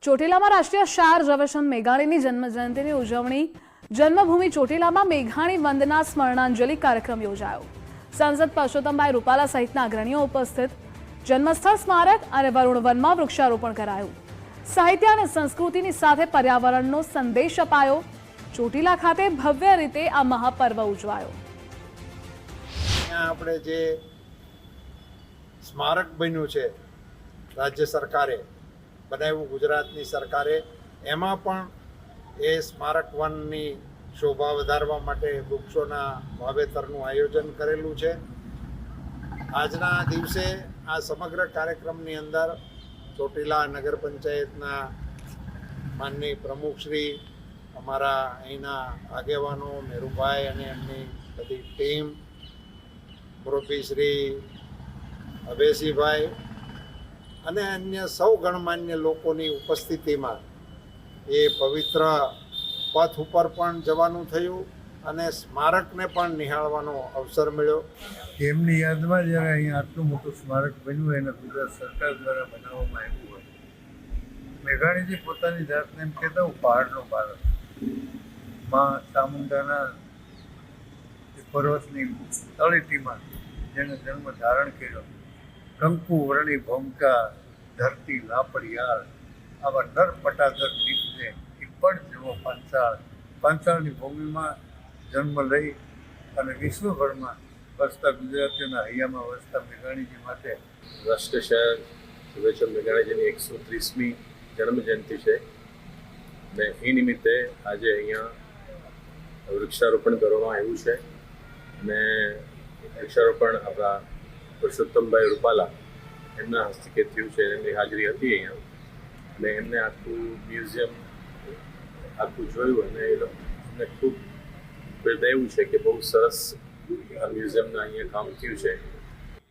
ચોટીલામાં રાષ્ટ્રીય શાર ઝવેરચંદ મેઘાણીની જન્મજયંતિની ઉજવણી જન્મભૂમિ ચોટીલામાં મેઘાણી વંદના સ્મરણાંજલિ કાર્યક્રમ યોજાયો। સાંસદ પરસોત્તમભાઈ રૂપાલા સહિતના અગ્રણીઓ ઉપસ્થિત। જન્મસ્થળ સ્મારક અને વરુણ વનમાં વૃક્ષારોપણ કરાયું। સાહિત્ય અને સંસ્કૃતિની સાથે પર્યાવરણનો સંદેશ અપાયો। ચોટીલા ખાતે ભવ્ય રીતે આ મહાપર્વ ઉજવાયો। આપણે જે સ્મારક બન્યું છે રાજ્ય સરકારે બનાવ્યું, ગુજરાતની સરકારે, એમાં પણ એ સ્મારક વનની શોભા વધારવા માટે વૃક્ષોના વાવેતરનું આયોજન કરેલું છે। આજના દિવસે આ સમગ્ર કાર્યક્રમની અંદર ચોટીલા નગર પંચાયતના માનનીય પ્રમુખશ્રી, અમારા અહીંના આગેવાનો મેરુભાઈ અને એમની બધી ટીમ, મુરબ્બીશ્રી અભયસિંહભાઈ અને અન્ય સૌ ગણમાન્ય લોકોની ઉપસ્થિતિમાં એ પવિત્ર પથ ઉપર પણ જવાનું થયું અને સ્મારકને પણ નિહાળવાનો અવસર મળ્યો। એમની યાદમાં જ્યારે અહીંયા આટલું મોટું સ્મારક બન્યું એને ગુજરાત સરકાર દ્વારા બનાવવામાં આવ્યું હોય। મેઘાણીજી પોતાની જાતને એમ કહેતા, હું પહાડનો બાળક, માં ચામુંડાના પર્વતની તળેટીમાં જેને જન્મ ધારણ કર્યો, કંકુ વર્ણી ભૂમકા ધરતી લાપડિયાળ, આવા નર પટાદર નીકળે એ પણ જેવો પાંચાળની ભૂમિમાં જન્મ લઈ અને વિશ્વભરમાં વસતા ગુજરાતીઓના હૈયામાં વસતા મેઘાણીજી માટે રાષ્ટ્રીય શાયર ઝવેરચંદ મેઘાણીજીની 130મી જન્મજયંતિ છે ને એ નિમિત્તે આજે અહીંયા વૃક્ષારોપણ કરવામાં આવ્યું છે અને વૃક્ષારોપણ આપણા પરસોત્તમભાઈ રૂપાલા એમના હસ્તકે થયું છે। એમની હાજરી હતી અહીંયા અને એમને આખું મ્યુઝિયમ જોયું અને એમને ખૂબ બિરદાવ્યું છે કે બહુ સરસ આ મ્યુઝિયમના અહીંયા કામ થયું છે।